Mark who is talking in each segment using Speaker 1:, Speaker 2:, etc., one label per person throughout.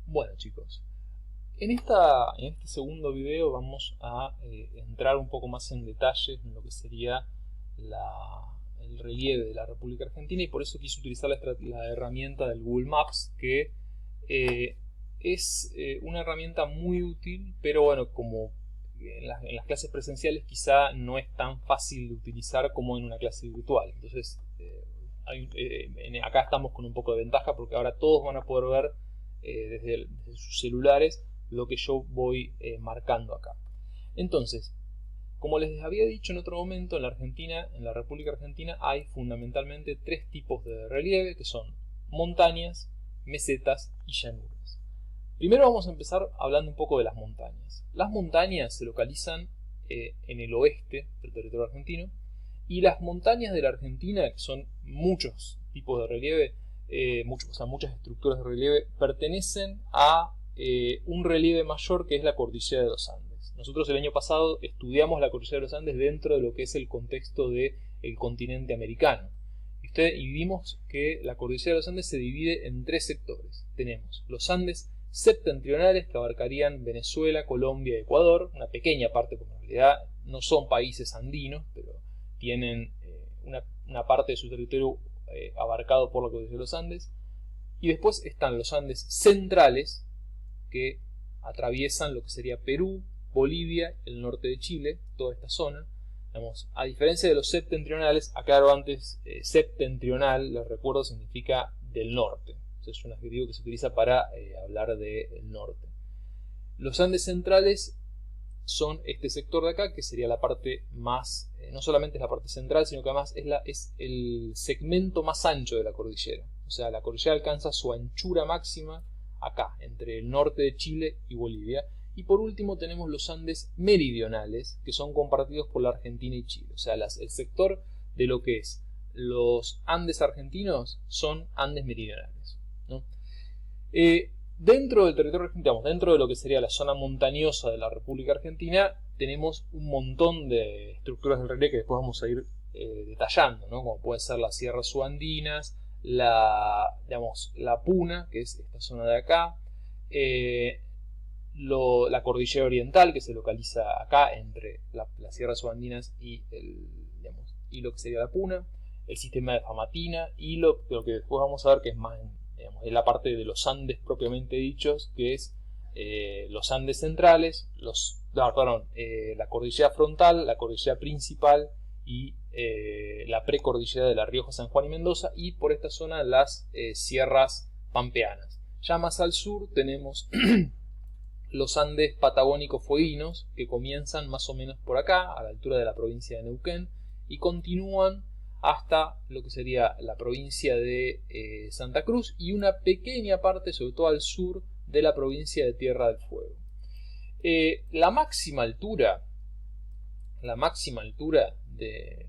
Speaker 1: Bueno chicos, en este segundo video vamos a entrar un poco más en detalle en lo que sería el relieve de la República Argentina, y por eso quise utilizar la herramienta del Google Maps, que es una herramienta muy útil, pero bueno, como en las clases presenciales quizá no es tan fácil de utilizar como en una clase virtual. Entonces acá estamos con un poco de ventaja, porque ahora todos van a poder ver desde sus celulares lo que yo voy marcando acá. Entonces, como les había dicho en otro momento, en la Argentina, en la República Argentina, hay fundamentalmente tres tipos de relieve, que son montañas, mesetas y llanuras. Primero vamos a empezar hablando un poco de las montañas. Las montañas se localizan en el oeste del territorio argentino, y las montañas de la Argentina, que son muchos tipos de relieve, muchas estructuras de relieve, pertenecen a un relieve mayor, que es la cordillera de los Andes. Nosotros el año pasado estudiamos la cordillera de los Andes dentro de lo que es el contexto del continente americano. Y vimos que la cordillera de los Andes se divide en tres sectores. Tenemos los Andes septentrionales, que abarcarían Venezuela, Colombia y Ecuador, una pequeña parte, porque en realidad no son países andinos, pero tienen una parte de su territorio abarcado por la cordillera de los Andes. Y después están los Andes centrales, que atraviesan lo que sería Perú, Bolivia, el norte de Chile, toda esta zona. A diferencia de los septentrionales, aclaro antes, septentrional, les recuerdo, significa del norte. Es un adjetivo que se utiliza para hablar del norte. Los Andes centrales son este sector de acá, que sería la parte más, no solamente es la parte central, sino que además es el segmento más ancho de la cordillera. O sea, la cordillera alcanza su anchura máxima acá, entre el norte de Chile y Bolivia. Y por último tenemos los Andes meridionales, que son compartidos por la Argentina y Chile. O sea, el sector de lo que es los Andes argentinos son Andes meridionales, ¿no? Dentro del territorio argentino, dentro de lo que sería la zona montañosa de la República Argentina, tenemos un montón de estructuras del relieve que después vamos a ir detallando, ¿no? Como pueden ser las sierras subandinas, la Puna, que es esta zona de acá, la cordillera oriental, que se localiza acá entre las sierras subandinas y lo que sería la Puna, el sistema de Famatina, y lo que después vamos a ver, que es más es la parte de los Andes propiamente dichos, que es los Andes centrales, la cordillera frontal, la cordillera principal y la precordillera de La Rioja, San Juan y Mendoza, y por esta zona las sierras pampeanas. Ya más al sur tenemos los Andes patagónicos fueguinos, que comienzan más o menos por acá, a la altura de la provincia de Neuquén, y continúan hasta lo que sería la provincia de Santa Cruz, y una pequeña parte, sobre todo al sur, de la provincia de Tierra del Fuego. La máxima altura de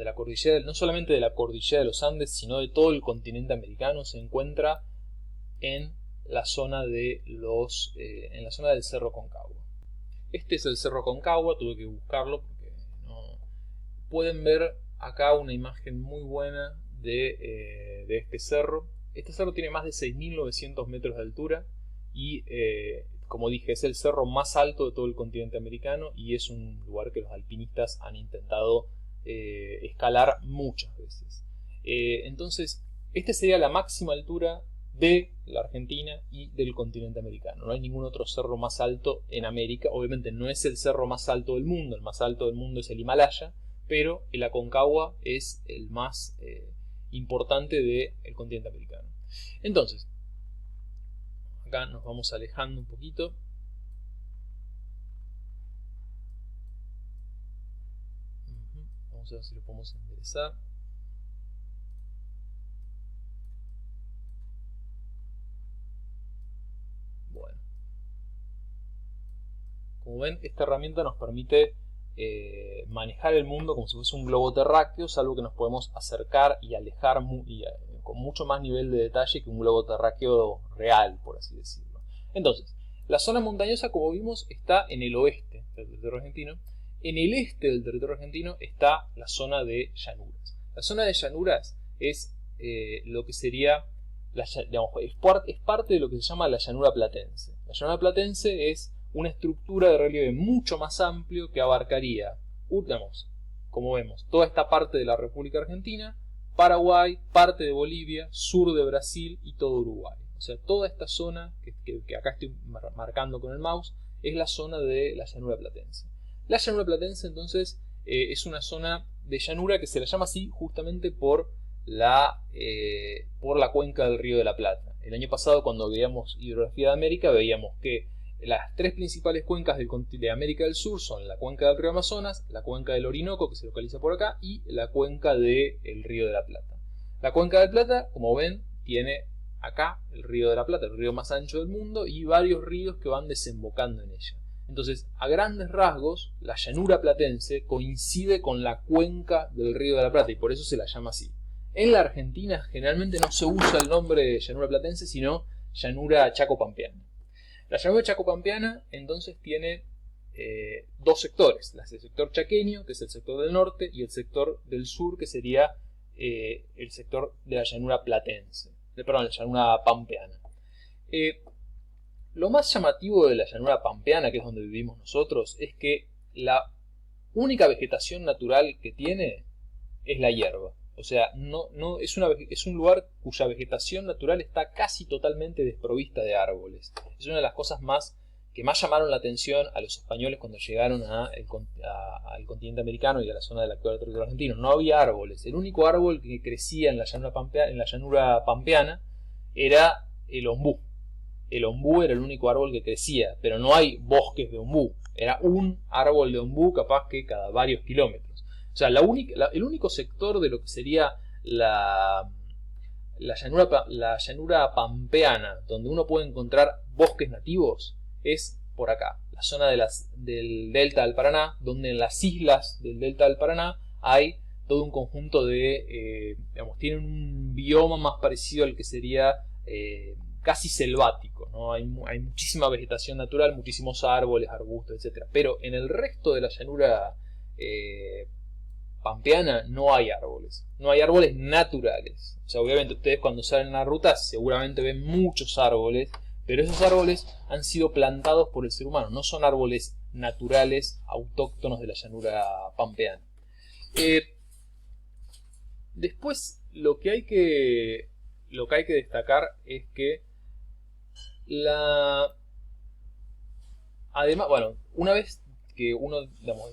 Speaker 1: la cordillera, no solamente de la cordillera de los Andes, sino de todo el continente americano, se encuentra en la zona del Cerro Concagua. Este es el Cerro Concagua, tuve que buscarlo porque no. Pueden ver acá una imagen muy buena de este cerro. Este cerro tiene más de 6.900 metros de altura y, como dije, es el cerro más alto de todo el continente americano, y es un lugar que los alpinistas han intentado escalar muchas veces. Entonces, esta sería la máxima altura de la Argentina y del continente americano. No hay ningún otro cerro más alto en América. Obviamente no es el cerro más alto del mundo. El más alto del mundo es el Himalaya, pero el Aconcagua es el más importante del continente americano. Entonces, acá nos vamos alejando un poquito. Vamos a ver si lo podemos enderezar. Bueno, como ven, esta herramienta nos permite manejar el mundo como si fuese un globo terráqueo, salvo que nos podemos acercar y alejar con mucho más nivel de detalle que un globo terráqueo real, por así decirlo. Entonces, la zona montañosa, como vimos, está en el oeste del territorio argentino. En el este del territorio argentino está la zona de llanuras. La zona de llanuras es lo que sería digamos, es parte de lo que se llama la llanura platense. La llanura platense es una estructura de relieve mucho más amplio que abarcaría, digamos, como vemos, toda esta parte de la República Argentina, Paraguay, parte de Bolivia, sur de Brasil y todo Uruguay. O sea, toda esta zona que acá estoy marcando con el mouse es la zona de la llanura platense. La llanura platense entonces es una zona de llanura que se la llama así justamente por la cuenca del Río de la Plata. El año pasado, cuando veíamos hidrografía de América, veíamos que las tres principales cuencas de América del Sur son la cuenca del río Amazonas, la cuenca del Orinoco, que se localiza por acá, y la cuenca del Río de la Plata. La cuenca del Plata, como ven, tiene acá el Río de la Plata, el río más ancho del mundo, y varios ríos que van desembocando en ella. Entonces, a grandes rasgos, la llanura platense coincide con la cuenca del Río de la Plata, y por eso se la llama así. En la Argentina generalmente no se usa el nombre de llanura platense, sino llanura chaco-pampeana. La llanura chaco-pampeana entonces tiene dos sectores, el sector chaqueño, que es el sector del norte, y el sector del sur, que sería el sector de la llanura platense, la llanura pampeana. Lo más llamativo de la llanura pampeana, que es donde vivimos nosotros, es que la única vegetación natural que tiene es la hierba. O sea, es un lugar cuya vegetación natural está casi totalmente desprovista de árboles. Es una de las cosas que más llamaron la atención a los españoles cuando llegaron al continente americano y a la zona del actual territorio argentino. No había árboles. El único árbol que crecía en la llanura pampeana era el ombú. El ombú era el único árbol que crecía, pero no hay bosques de ombú. Era un árbol de ombú capaz que cada varios kilómetros. O sea, el único sector de lo que sería la llanura pampeana, donde uno puede encontrar bosques nativos, es por acá, la zona del delta del Paraná, donde en las islas del delta del Paraná hay todo un conjunto de, tienen un bioma más parecido al que sería casi selvático, ¿no? Hay muchísima vegetación natural, muchísimos árboles, arbustos, etc. Pero en el resto de la llanura pampeana no hay árboles naturales. O sea, obviamente ustedes cuando salen a la ruta seguramente ven muchos árboles, pero esos árboles han sido plantados por el ser humano, no son árboles naturales autóctonos de la llanura pampeana. Después lo que hay que destacar es que además, una vez que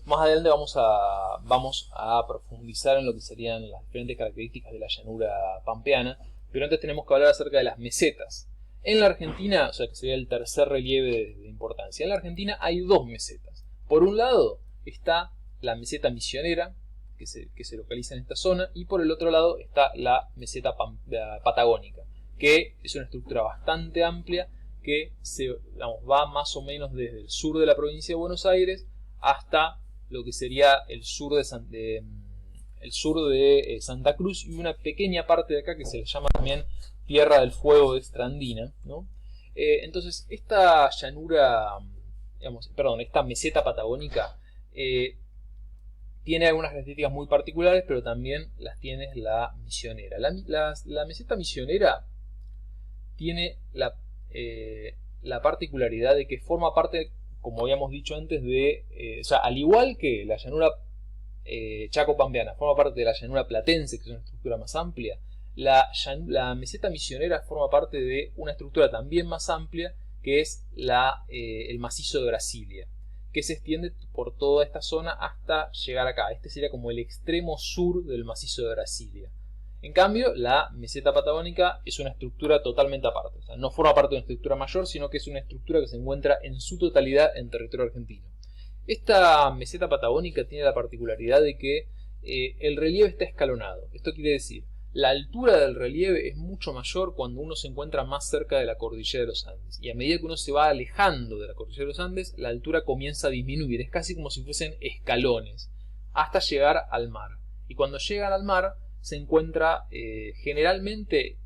Speaker 1: más adelante vamos a profundizar en lo que serían las diferentes características de la llanura pampeana, pero antes tenemos que hablar acerca de las mesetas. En la Argentina, o sea que sería el tercer relieve de importancia, en la Argentina hay dos mesetas. Por un lado está la meseta misionera, que se localiza en esta zona, y por el otro lado está la meseta patagónica, que es una estructura bastante amplia que va más o menos desde el sur de la provincia de Buenos Aires hasta lo que sería el sur de Santa Cruz y una pequeña parte de acá que se le llama también Tierra del Fuego de Estrandina, ¿no? Entonces esta esta meseta patagónica tiene algunas características muy particulares, pero también las tiene la misionera. La meseta misionera tiene la particularidad de que forma parte, como habíamos dicho antes, o sea, al igual que la llanura chaco-pampeana forma parte de la llanura platense, que es una estructura más amplia, la meseta misionera forma parte de una estructura también más amplia, que es el macizo de Brasilia, que se extiende por toda esta zona hasta llegar acá. Este sería como el extremo sur del macizo de Brasilia. En cambio, la meseta patagónica es una estructura totalmente aparte. O sea, no forma parte de una estructura mayor, sino que es una estructura que se encuentra en su totalidad en territorio argentino. Esta meseta patagónica tiene la particularidad de que el relieve está escalonado. Esto quiere decir, la altura del relieve es mucho mayor cuando uno se encuentra más cerca de la cordillera de los Andes. Y a medida que uno se va alejando de la cordillera de los Andes, la altura comienza a disminuir. Es casi como si fuesen escalones, hasta llegar al mar. Y cuando llegan al mar, se encuentra generalmente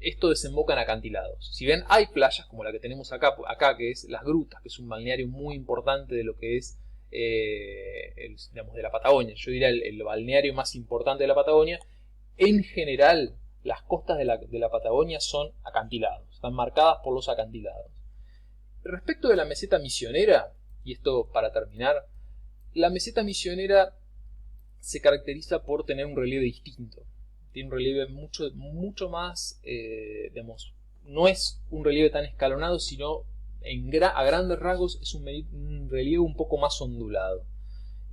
Speaker 1: esto desemboca en acantilados. Si bien hay playas como la que tenemos acá que es Las Grutas, que es un balneario muy importante de lo que es de la Patagonia, yo diría el balneario más importante de la Patagonia, en general las costas de la Patagonia son acantilados, están marcadas por los acantilados. Respecto de la meseta misionera, y esto para terminar, la meseta misionera se caracteriza por tener un relieve distinto. Tiene un relieve mucho más, digamos, no es un relieve tan escalonado, sino a grandes rasgos es un relieve un poco más ondulado.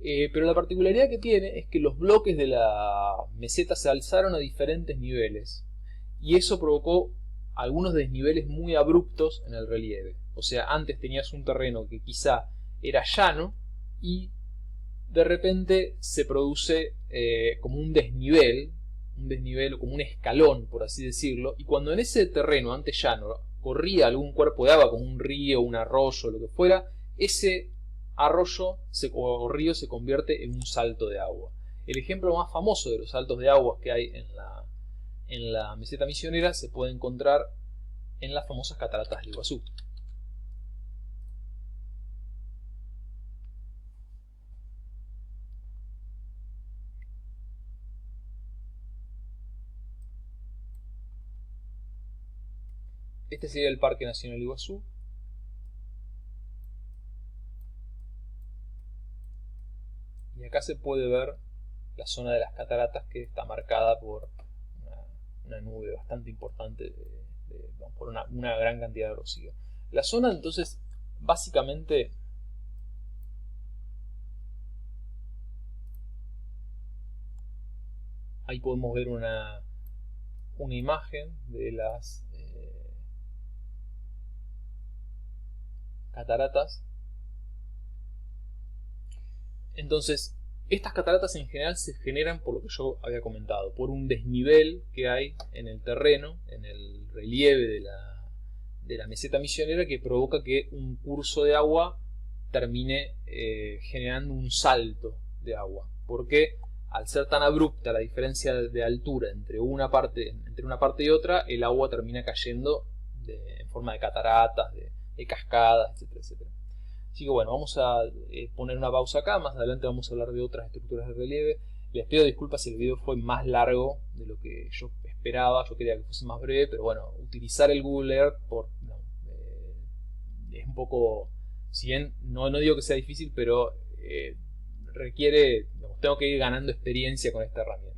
Speaker 1: Pero la particularidad que tiene es que los bloques de la meseta se alzaron a diferentes niveles y eso provocó algunos desniveles muy abruptos en el relieve. O sea, antes tenías un terreno que quizá era llano y de repente se produce como un desnivel o como un escalón, por así decirlo, y cuando en ese terreno antes llano corría algún cuerpo de agua como un río, un arroyo, lo que fuera, ese arroyo o río se convierte en un salto de agua. El ejemplo más famoso de los saltos de agua que hay en la meseta misionera se puede encontrar en las famosas cataratas del Iguazú. Este sería el Parque Nacional Iguazú. Y acá se puede ver la zona de las cataratas que está marcada por una nube bastante importante, por una gran cantidad de rocío. La zona entonces básicamente ahí podemos ver una imagen de las cataratas. Entonces, estas cataratas en general se generan por lo que yo había comentado, por un desnivel que hay en el terreno, en el relieve de la meseta misionera, que provoca que un curso de agua termine generando un salto de agua. Porque al ser tan abrupta la diferencia de altura entre una parte y otra, el agua termina cayendo en forma de cataratas, de cascadas, etcétera, etcétera. Así que bueno, vamos a poner una pausa acá, más adelante vamos a hablar de otras estructuras de relieve. Les pido disculpas si el video fue más largo de lo que yo esperaba, yo quería que fuese más breve, pero bueno, utilizar el Google Earth es un poco, si bien no digo que sea difícil, pero requiere, tengo que ir ganando experiencia con esta herramienta.